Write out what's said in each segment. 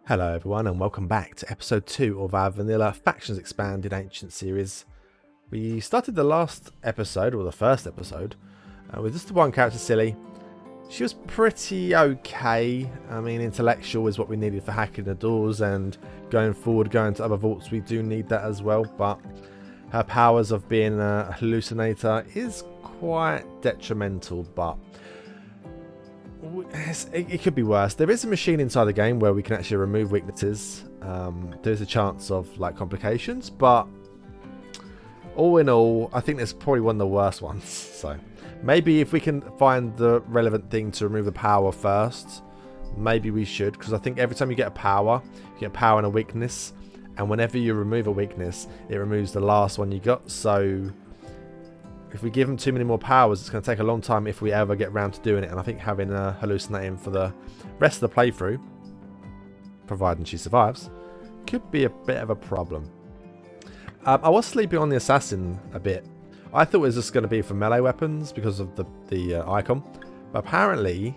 Hello everyone and welcome back to episode 2 of our Vanilla Factions Expanded Ancient series. We started the last episode, or the first episode, with just the one character, Silly. She was pretty okay. I mean, intellectual is what we needed for hacking the doors, and going forward, going to other vaults, we do need that as well, but her powers of being a hallucinator is quite detrimental, but it could be worse. There is a machine inside the game where we can actually remove weaknesses. There's a chance of like complications, but all in all, I think that's probably one of the worst ones. So maybe if we can find the relevant thing to remove the power first, maybe we should, because I think every time you get a power, you get a power and a weakness, and whenever you remove a weakness, it removes the last one you got. So if we give them too many more powers, it's going to take a long time if we ever get around to doing it. And I think having a hallucinating for the rest of the playthrough, providing she survives, could be a bit of a problem. I was sleeping on the assassin a bit. I thought it was just going to be for melee weapons because of the icon. But apparently,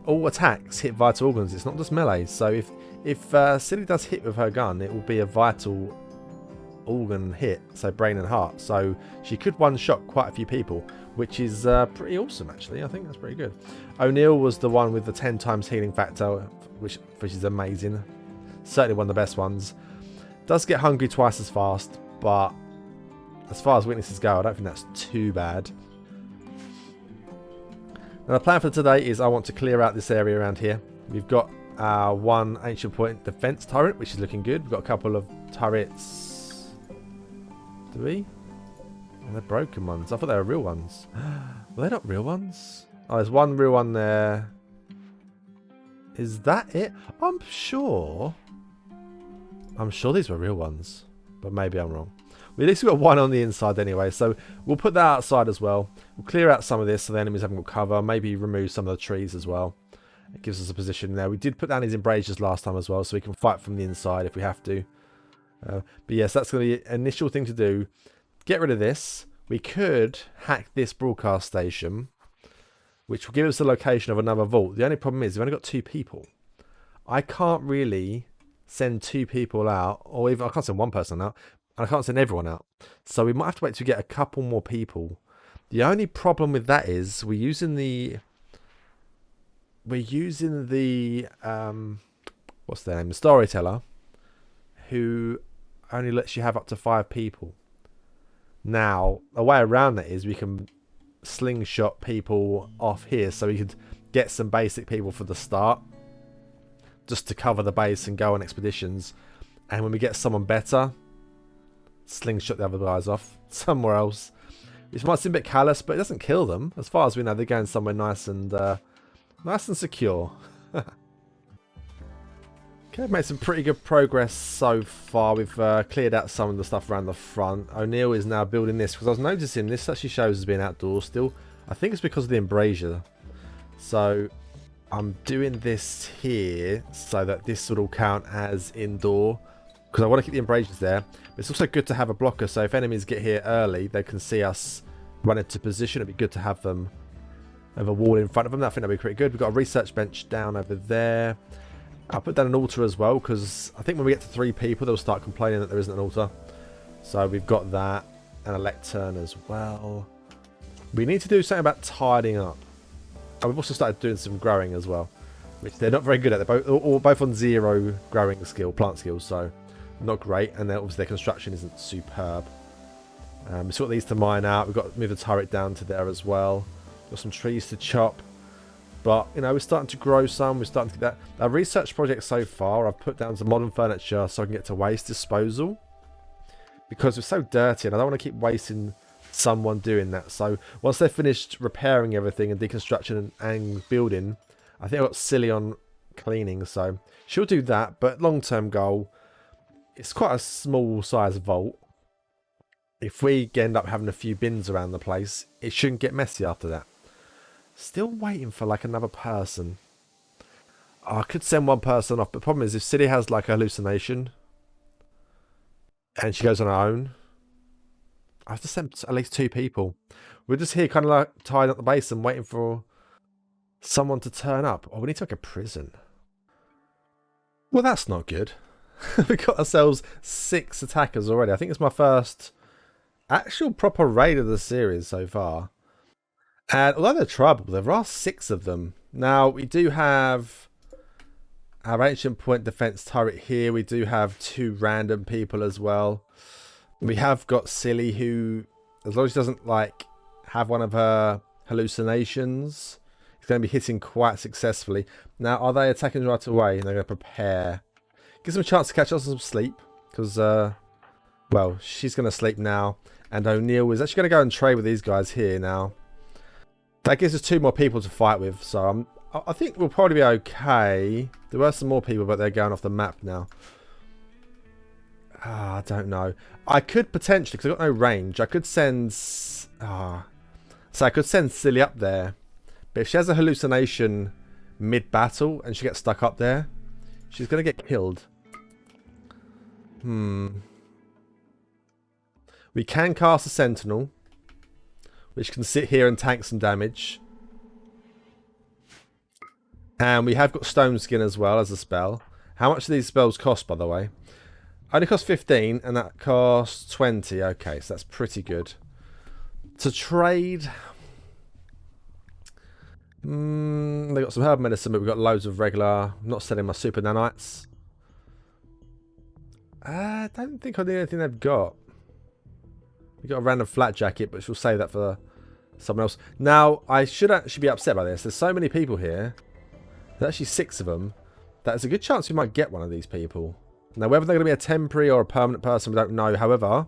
all attacks hit vital organs. It's not just melee. So if Silly does hit with her gun, it will be a vital organ hit, so brain and heart, so she could one-shot quite a few people, which is pretty awesome actually. I think that's pretty good. Oneill was the one with the 10 times healing factor, which is amazing. Certainly one of the best ones. Does get hungry twice as fast, but as far as weaknesses go, I don't think that's too bad. Now the plan for today is I want to clear out this area around here. We've got one ancient point defense turret, which is looking good. We've got a couple of turrets. Do we? Oh, they're broken ones. I thought they were real ones. Were they not real ones? Oh, there's one real one there. Is that it? I'm sure these were real ones, but maybe I'm wrong. We at least got one on the inside anyway, so we'll put that outside as well. We'll clear out some of this so the enemies haven't got cover. Maybe remove some of the trees as well. It gives us a position there. We did put down these embrasures last time as well, so we can fight from the inside if we have to. But yes, that's going to be an initial thing to do. Get rid of this. We could hack this broadcast station, which will give us the location of another vault. The only problem is we've only got 2 people. I can't really send 2 people out, or even I can't send one person out, and I can't send everyone out. So we might have to wait to get a couple more people. The only problem with that is we're using the what's their name? The storyteller, who only lets you have up to 5 people. Now, a way around that is we can slingshot people off here, so we could get some basic people for the start, just to cover the base and go on expeditions. And when we get someone better, slingshot the other guys off somewhere else. Which might seem a bit callous, but it doesn't kill them. As far as we know, they're going somewhere nice and secure. Okay, made some pretty good progress so far. We've cleared out some of the stuff around the front. Oneill is now building this, because I was noticing this actually shows as being outdoors still. I think it's because of the embrasure. So I'm doing this here so that this would all count as indoor, because I want to keep the embrasures there. But it's also good to have a blocker, so if enemies get here early, they can see us run into position. It'd be good to have them have a wall in front of them. I think that'd be pretty good. We've got a research bench down over there. I'll put down an altar as well, because I think when we get to 3 people, they'll start complaining that there isn't an altar. So we've got that, and a lectern as well. We need to do something about tidying up. And we've also started doing some growing as well, which they're not very good at. They're both on 0 growing skill, plant skills, so not great. And then obviously their construction isn't superb. We've got these to mine out. We've got to move the turret down to there as well. Got some trees to chop. But, you know, we're starting to grow some. We're starting to get that. Our research project so far, I've put down some modern furniture so I can get to waste disposal. Because we're so dirty and I don't want to keep wasting someone doing that. So, once they've finished repairing everything and deconstruction and building, I think I've got Silly on cleaning. So, she'll do that. But long-term goal, it's quite a small size vault. If we end up having a few bins around the place, it shouldn't get messy after that. Still waiting for like another person. Oh, I could send one person off, but the problem is if Silly has like a hallucination and she goes on her own, I have to send at least 2 people. We're just here kind of like tied up the base and waiting for someone to turn up. Oh, we need to make a prison. Well, that's not good. We got ourselves 6 attackers already. I think it's my first actual proper raid of the series so far. And although they're tribal, there are 6 of them. Now, we do have our ancient point defense turret here. We do have 2 random people as well. We have got Silly, who, as long as she doesn't like have one of her hallucinations, is going to be hitting quite successfully. Now, are they attacking right away? They're going to prepare. Gives them a chance to catch us some sleep. Because, well, she's going to sleep now. And Oneill is actually going to go and trade with these guys here now. That gives us 2 more people to fight with. So I think we'll probably be okay. There were some more people, but they're going off the map now. I don't know. I could potentially, because I've got no range, I could send... so I could send Silly up there. But if she has a hallucination mid-battle and she gets stuck up there, she's going to get killed. We can cast a Sentinel, which can sit here and tank some damage. And we have got Stone Skin as well as a spell. How much do these spells cost, by the way? Only cost 15, and that costs 20. Okay, so that's pretty good. To trade... they got some herb medicine, but we've got loads of regular... I'm not selling my super nanites. I don't think I need anything they've got. We've got a random flat jacket, but we'll save that for someone else. Now, I should actually be upset by this. There's so many people here. There's actually 6 of them. There's a good chance we might get one of these people. Now, whether they're going to be a temporary or a permanent person, we don't know. However,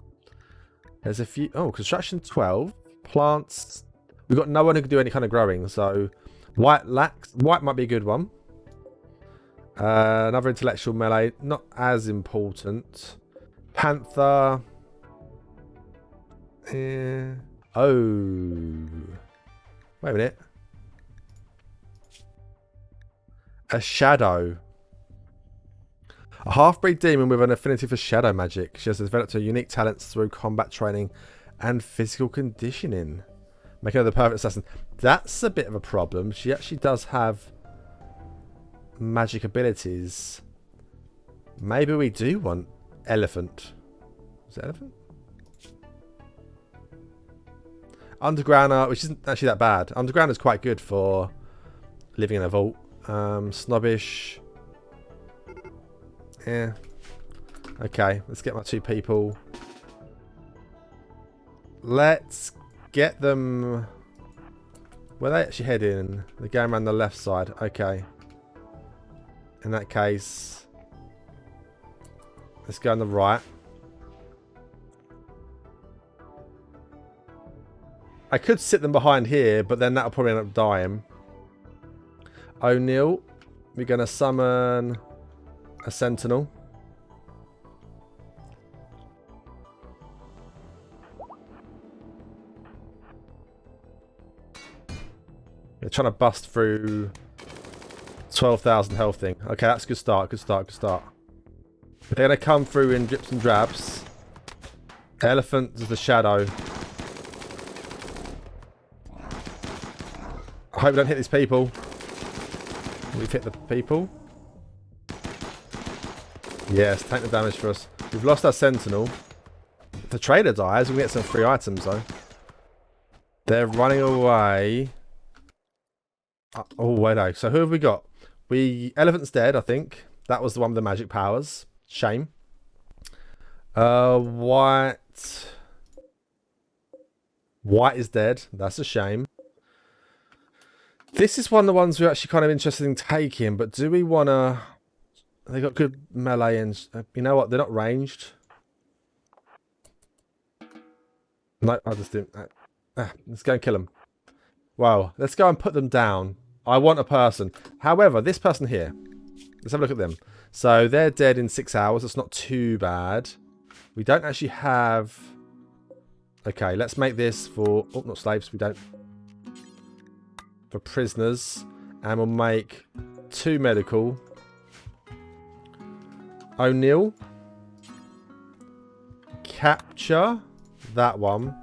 there's a few... Oh, construction 12. Plants. We've got no one who can do any kind of growing. So, white lacks. White might be a good one. Another intellectual melee. Not as important. Panther. Oh. Wait a minute. A shadow. A half-breed demon with an affinity for shadow magic. She has developed her unique talents through combat training and physical conditioning, making her the perfect assassin. That's a bit of a problem. She actually does have magic abilities. Maybe we do want elephant. Is it elephant? Undergrounder, which isn't actually that bad. Undergrounder is quite good for living in a vault. Snobbish. Yeah. Okay, let's get my 2 people. Let's get them... Where are they actually heading? They're going around the left side. Okay. In that case, let's go on the right. I could sit them behind here, but then that'll probably end up dying. Oneill, we're going to summon a Sentinel. They're trying to bust through 12,000 health thing. Okay, that's a good start, good start, good start. They're going to come through in drips and drabs. Elephant is the shadow. I hope we don't hit these people. We've hit the people. Yes, take the damage for us. We've lost our Sentinel. If the trader dies, we'll get some free items though. They're running away. Oh, wait, no. So who have we got? Elephant's dead, I think. That was the one with the magic powers. Shame. White. White is dead. That's a shame. This is one of the ones we're actually kind of interested in taking, but do we want to... They got good melee and... You know what? They're not ranged. No, I just didn't... let's go and kill them. Wow. Let's go and put them down. I want a person. However, this person here... Let's have a look at them. So, they're dead in 6 hours. That's not too bad. We don't actually have... Okay, let's make this for... Oh, not slaves. We don't... For prisoners. And we'll make 2 medical. Oneill. Capture. That one.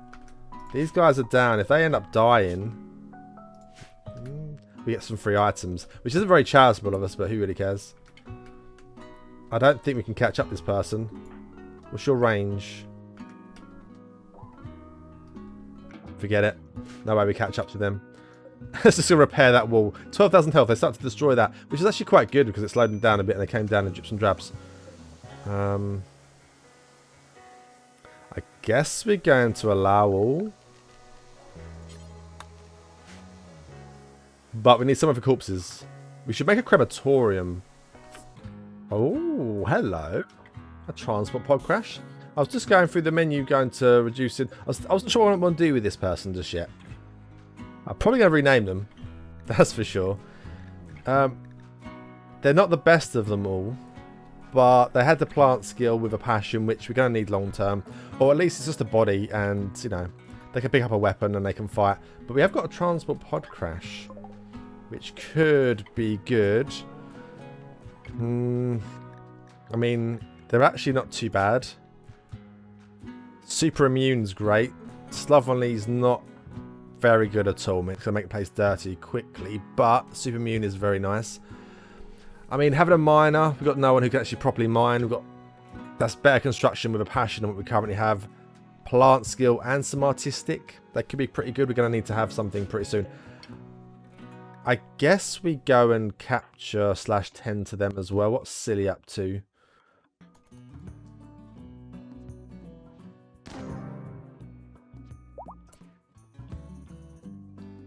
These guys are down. If they end up dying... We get some free items. Which isn't very charitable of us, but who really cares? I don't think we can catch up this person. What's your range? Forget it. No way we catch up to them. Let's just repair that wall. 12,000 health. They start to destroy that, which is actually quite good because it slowed them down a bit and they came down in drips and drabs. I guess we're going to allow all. But we need someone for corpses. We should make a crematorium. Oh, hello. A transport pod crash. I was just going through the menu, going to reduce it. I wasn't sure what I want to do with this person just yet. I'm probably going to rename them. That's for sure. They're not the best of them all. But they had the plant skill with a passion, which we're going to need long term. Or at least it's just a body and, you know, they can pick up a weapon and they can fight. But we have got a transport pod crash, which could be good. I mean, they're actually not too bad. Super Immune's great. Slovenly's not very good at all. It's going to make the place dirty quickly, but Super Immune is very nice. I mean, having a miner, we've got no one who can actually properly mine. We've got that's better construction with a passion than what we currently have. Plant skill and some artistic. That could be pretty good. We're going to need to have something pretty soon. I guess we go and capture / tend to them as well. What's Silly up to?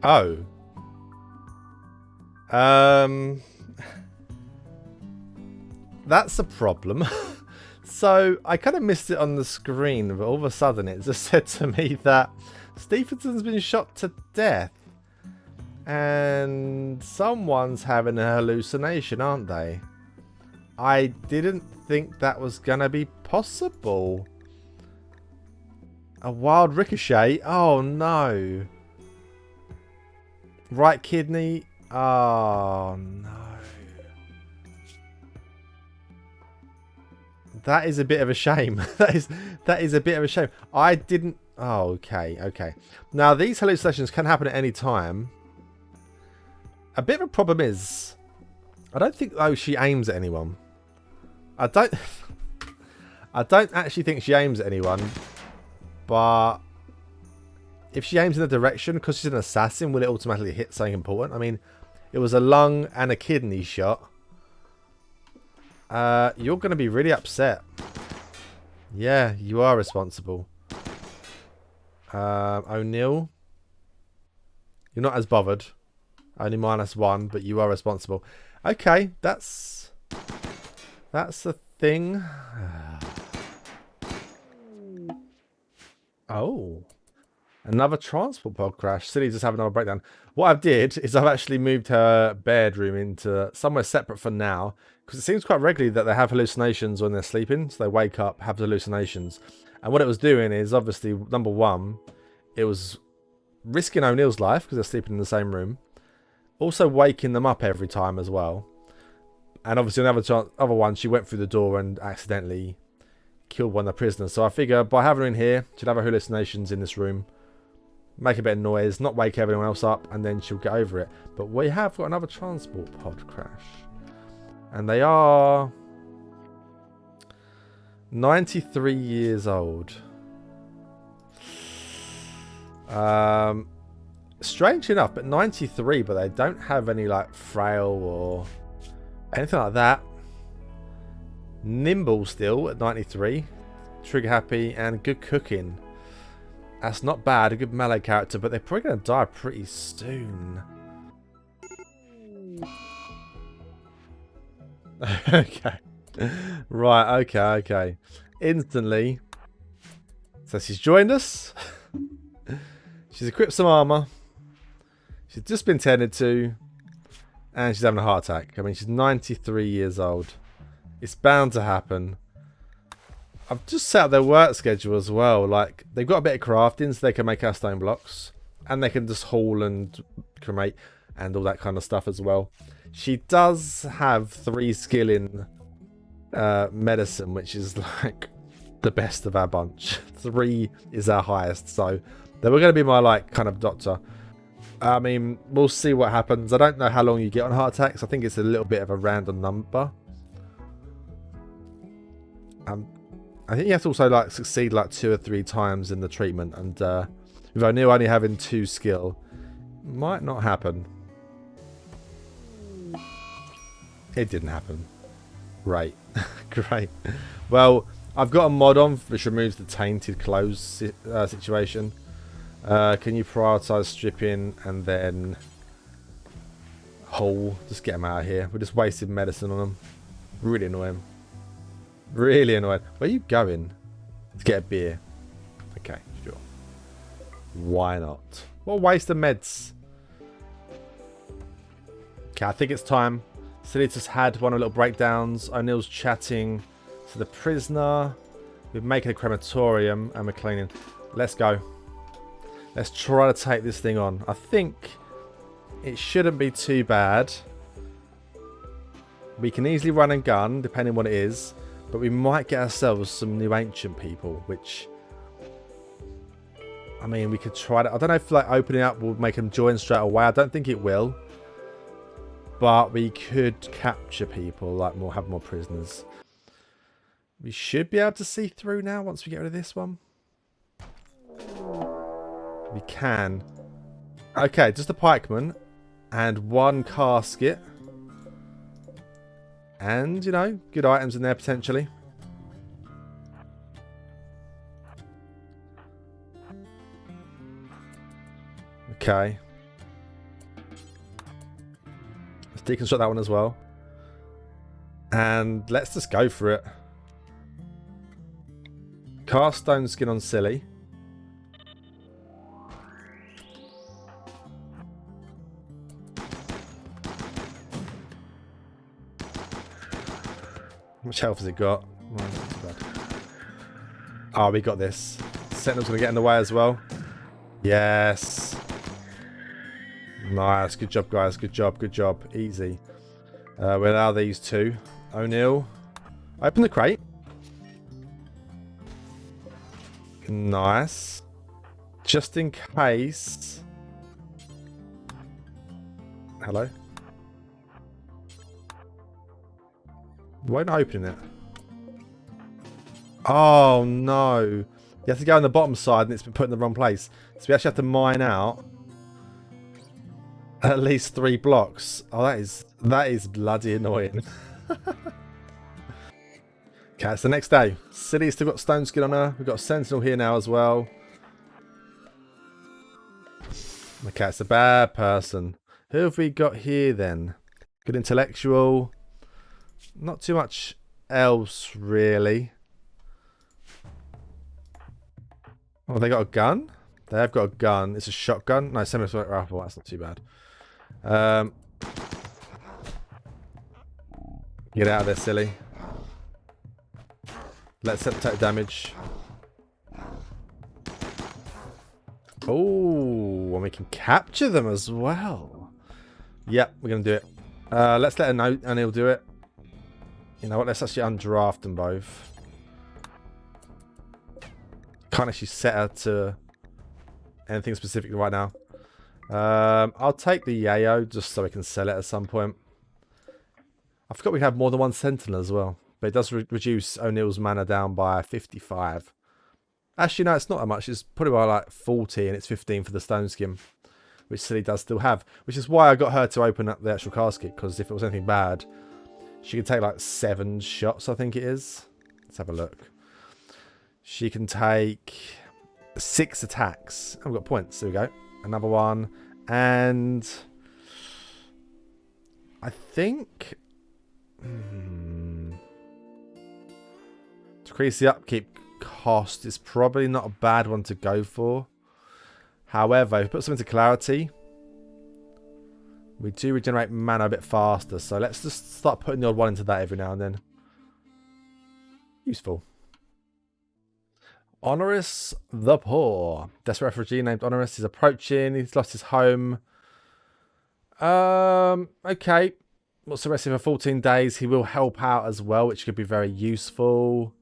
Oh. That's a problem. So, I kind of missed it on the screen, but all of a sudden it just said to me that Stephenson's been shot to death. And someone's having a hallucination, aren't they? I didn't think that was going to be possible. A wild ricochet? Oh, no. Right kidney? Oh, no. That is a bit of a shame. that is a bit of a shame. I didn't... Oh, okay, okay. Now, these hallucinations can happen at any time. A bit of a problem is... I don't think, though, she aims at anyone. I don't actually think she aims at anyone. But... if she aims in a direction, because she's an assassin, will it automatically hit something important? I mean, it was a lung and a kidney shot. You're going to be really upset. Yeah, you are responsible. Oneill. You're not as bothered. Only -1, but you are responsible. Okay, that's the thing. Oh. Another transport pod crash. Silly just have another breakdown. What I've did is I've actually moved her bedroom into somewhere separate for now. Because it seems quite regularly that they have hallucinations when they're sleeping. So they wake up, have hallucinations. And what it was doing is, obviously, number one, it was risking Oneill life because they're sleeping in the same room. Also waking them up every time as well. And obviously on the other one, she went through the door and accidentally killed one of the prisoners. So I figure by having her in here, she'll have her hallucinations in this room. Make a bit of noise, not wake everyone else up, and then she'll get over it. But we have got another transport pod crash. And they are 93 years old. Strange enough, but 93, but they don't have any like frail or anything like that. Nimble still at 93. Trigger happy and good cooking. That's not bad, a good melee character, but they're probably going to die pretty soon. Okay. Right, okay. Instantly. So she's joined us. She's equipped some armor. She's just been tended to. And she's having a heart attack. I mean, she's 93 years old. It's bound to happen. I've just set up their work schedule as well. Like, they've got a bit of crafting, so they can make our stone blocks. And they can just haul and cremate and all that kind of stuff as well. She does have 3 skill in medicine, which is like the best of our bunch. 3 is our highest, so they were going to be my like kind of doctor. I mean, we'll see what happens. I don't know how long you get on heart attacks. I think it's a little bit of a random number. I think you have to also like succeed like 2 or 3 times in the treatment, and with Oneill only having 2 skill, might not happen. It didn't happen. Great. Great. Well, I've got a mod on which removes the tainted clothes situation. Can you prioritise stripping and then haul? Just get them out of here. We're just wasting medicine on them. Really annoying. Really annoying. Where are you going? To get a beer. Okay, sure. Why not? What a waste of meds. Okay, I think it's time. Silly just had one of the little breakdowns. O'Neill's chatting to the prisoner. We're making a crematorium and we're cleaning. Let's go. Let's try to take this thing on. I think it shouldn't be too bad. We can easily run and gun, depending on what it is. But we might get ourselves some new ancient people, which... I mean, we could try to... I don't know if like opening up will make them join straight away. I don't think it will. But we could capture people, like have more prisoners. We should be able to see through now once we get rid of this one. We can. Okay, just a pikeman and 1 casket. And, you know, good items in there potentially. Okay. Let's deconstruct that one as well. And let's just go for it. Cast stone skin on Silly. How much health has it got? Oh, we got this. Sentinel's going to get in the way as well. Yes. Nice. Good job, guys. Good job. Good job. Easy. We'll allow these 2. Oneill. Open the crate. Nice. Just in case. Hello? Why not opening it? Oh no. You have to go on the bottom side and it's been put in the wrong place. So we actually have to mine out at least 3 blocks. Oh, that is bloody annoying. Okay, it's the next day. City's still got stone skin on her. We've got a sentinel here now as well. Okay, it's a bad person. Who have we got here then? Good intellectual. Not too much else, really. Oh, they got a gun? They have got a gun. It's a shotgun. No, semi-automatic rifle. That's not too bad. Get out of there, Silly. Let's take damage. Oh, and we can capture them as well. Yep, we're going to do it. Let's let Oneill do it. You know what? Let's actually undraft them both. Can't actually set her to anything specific right now. I'll take the yayo just so we can sell it at some point. I forgot we have more than 1 sentinel as well. But it does reduce O'Neill's mana down by 55. Actually, no, it's not that much. It's probably by like 40 and it's 15 for the stone skin. Which Silly does still have. Which is why I got her to open up the actual casket. Because if it was anything bad, she could take like 7 shots, I think it is. Let's have a look. She can take 6 attacks. I've got points. There we go. Another one. And I think... Decrease the upkeep cost is probably not a bad one to go for. However, if we put something to clarity, we do regenerate mana a bit faster. So let's just start putting the odd one into that every now and then. Useful. Honoris the Poor. Desperate refugee named Honoris is approaching. He's lost his home. Okay. What's the rest of for 14 days? He will help out as well, which could be very useful.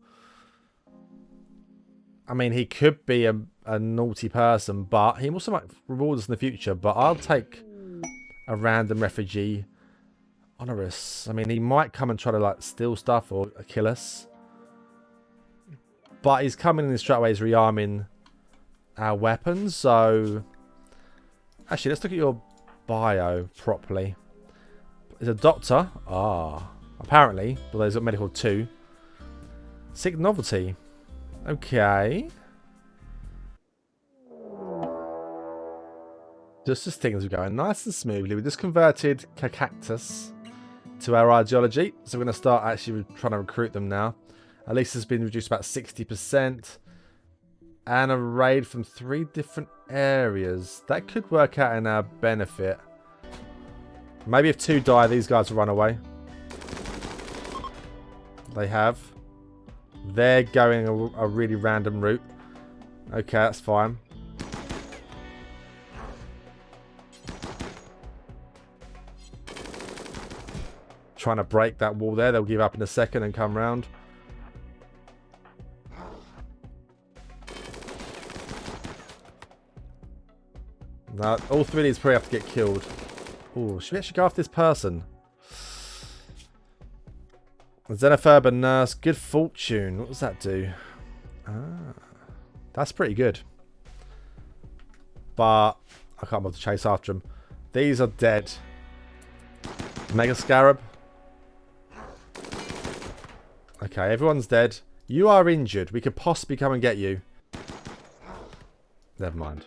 I mean, he could be a naughty person, but he also might reward us in the future. But I'll take a random refugee. Honoris. I mean, he might come and try to like steal stuff or kill us. But he's coming in straight away. He's rearming our weapons. So, actually, let's look at your bio properly. There's a doctor. Ah, apparently. Although he's got medical too. Sick novelty. Okay. Just as things are going nice and smoothly. We just converted Cactus to our ideology. So we're going to start actually trying to recruit them now. At least it's been reduced about 60%. And a raid from 3 different areas. That could work out in our benefit. Maybe if 2 die, these guys will run away. They have. They're going a really random route. Okay, that's fine. Trying to break that wall there. They'll give up in a second and come round. No, all 3 of these probably have to get killed. Oh, should we actually go after this person? Xenophobe and Nurse. Good fortune. What does that do? Ah, that's pretty good. But I can't bother to chase after them. These are dead. Mega Scarab. Okay, everyone's dead. You are injured. We could possibly come and get you. Never mind.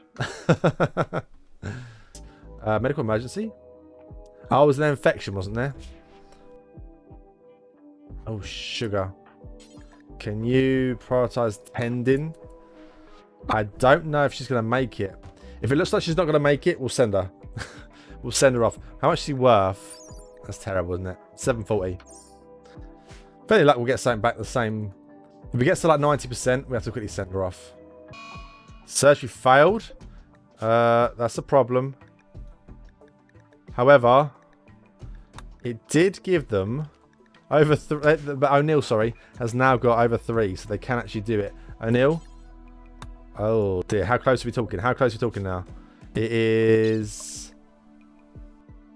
Medical emergency? Oh, was there an infection, wasn't there? Oh, sugar. Can you prioritize tending? I don't know if she's going to make it. If it looks like she's not going to make it, we'll send her. We'll send her off. How much is she worth? That's terrible, isn't it? 740. Fairly luck we'll get something back the same. If it gets to like 90%, we have to quickly send her off. Surgery failed. That's a problem. However, it did give them over but Oneill, sorry, has now got over 3, so they can actually do it. Oneill. Oh dear, how close are we talking? How close are we talking now? It is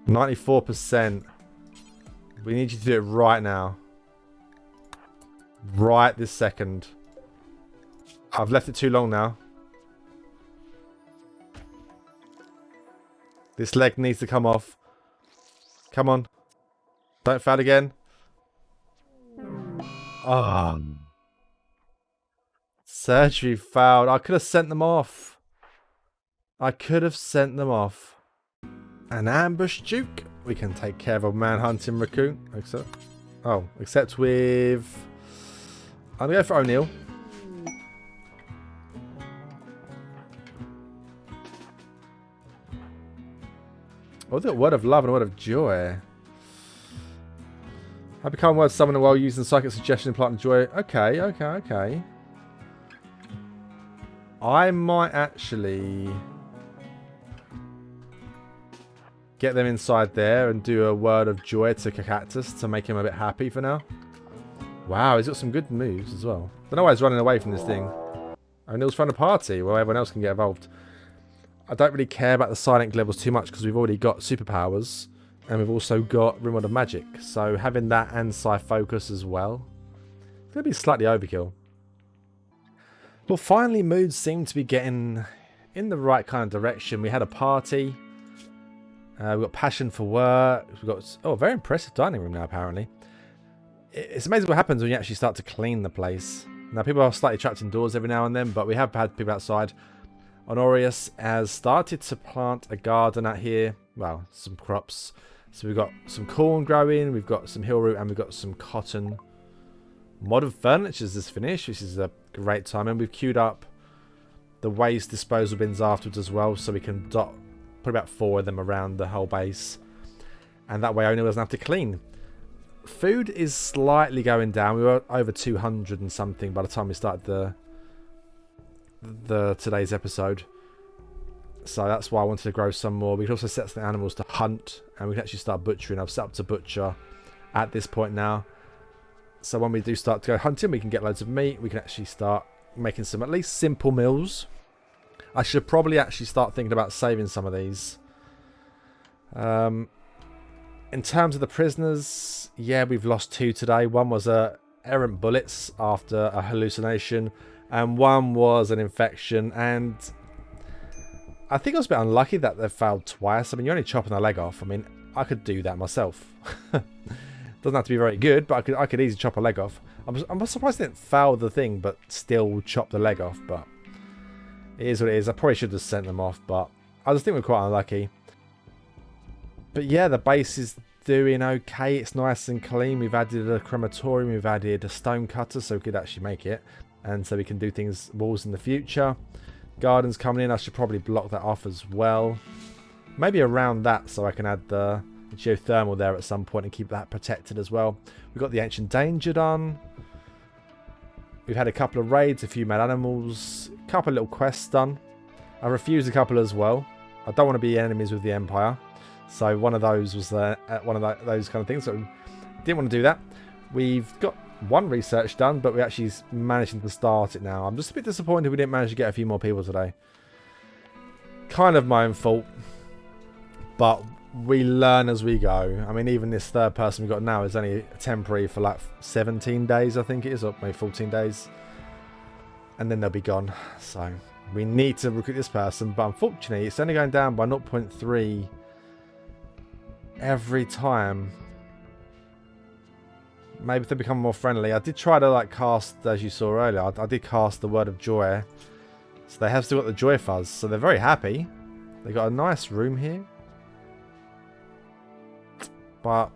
94%. We need you to do it right now. Right this second. I've left it too long now. This leg needs to come off. Come on. Don't fail again. Oh. Surgery failed. I could have sent them off. I could have sent them off. An ambush Duke. We can take care of a manhunting raccoon. Except with... I'm going to go for Oneill. Oh, the word of love and a word of joy. I become word summoner while using psychic suggestion, plant and joy. Okay. I might actually get them inside there and do a word of joy to Cactus to make him a bit happy for now. Wow, he's got some good moves as well. Don't know why he's running away from this thing. O'Neill's throwing a party where everyone else can get involved. I don't really care about the silent levels too much because we've already got superpowers. And we've also got Rimworld of Magic. So having that and Psi Focus as well. It's going to be slightly overkill. Well, finally moods seem to be getting in the right kind of direction. We had a party. We've got passion for work. We've got a very impressive dining room now apparently. It's amazing what happens when you actually start to clean the place. Now people are slightly trapped indoors every now and then, but we have had people outside. Oneill has started to plant a garden out here. Well, some crops. So we've got some corn growing, we've got some hill root, and we've got some cotton. Modern furniture is finished, which is a great time. And we've queued up the waste disposal bins afterwards as well, so we can put about 4 of them around the whole base. And that way Oneill doesn't have to clean. Food is slightly going down. We were over 200 and something by the time we started today's episode. So that's why I wanted to grow some more. We can also set the animals to hunt, and we can actually start butchering. I've set up to butcher at this point now. So when we do start to go hunting, we can get loads of meat. We can actually start making some at least simple meals. I should probably actually start thinking about saving some of these. In terms of the prisoners, yeah, we've lost 2 today. One was a errant bullets after a hallucination, and one was an infection. And I think I was a bit unlucky that they failed twice. I mean, you're only chopping a leg off. I mean, I could do that myself. Doesn't have to be very good, but I could easily chop a leg off. I'm surprised they didn't foul the thing, but still chop the leg off. But it is what it is. I probably should have sent them off, but I just think we're quite unlucky. But yeah, the base is doing okay. It's nice and clean. We've added a crematorium. We've added a stone cutter, so we could actually make it. And so we can do things, walls in the future. Gardens coming in. I should probably block that off as well. Maybe around that, so I can add the geothermal there at some point and keep that protected as well. We've got the ancient danger done. We've had a couple of raids, a few mad animals, a couple of little quests done. I refused a couple as well. I don't want to be enemies with the Empire. So one of those was one of those kind of things. So didn't want to do that. We've got one research done, but we're actually managing to start it now. I'm just a bit disappointed we didn't manage to get a few more people today. Kind of my own fault. But we learn as we go. I mean, even this third person we've got now is only temporary for like 17 days, I think it is, or maybe 14 days. And then they'll be gone. So we need to recruit this person, but unfortunately it's only going down by 0.3 every time. Maybe if they become more friendly. I did try to like cast, as you saw earlier, I did cast the word of joy. So they have still got the joy fuzz, so they're very happy. They got a nice room here. But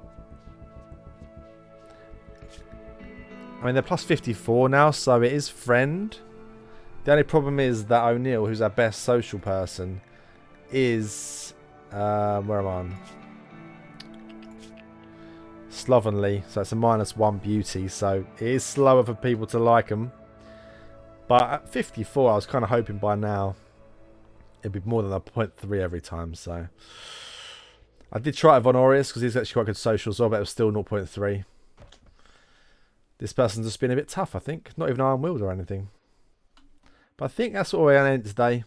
I mean, they're plus 54 now, so it is friend. The only problem is that Oneill, who's our best social person, is where am I on? Slovenly, so it's a -1 beauty, so it is slower for people to like them. But at 54, I was kind of hoping by now it'd be more than a 0.3 every time, so I did try it with Honorius because he's actually quite good social as well, but it was still 0.3. This person's just been a bit tough, I think. Not even iron willed or anything. But I think that's what we're going to end today.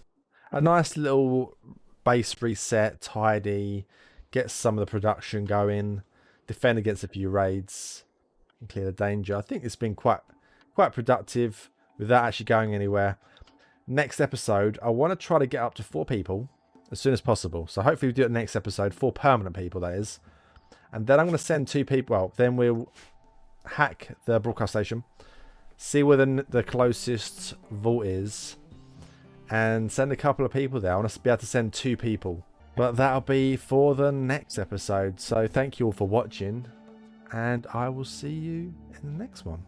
A nice little base reset, tidy, get some of the production going, defend against a few raids, and clear the danger. I think it's been quite productive without actually going anywhere. Next episode, I want to try to get up to 4 people as soon as possible. So hopefully we do it next episode, 4 permanent people, that is. And then I'm going to send 2 people. Well, then we'll hack the broadcast station, see where the closest vault is, and send a couple of people there. I want to be able to send 2 people. But that'll be for the next episode. So thank you all for watching, and I will see you in the next one.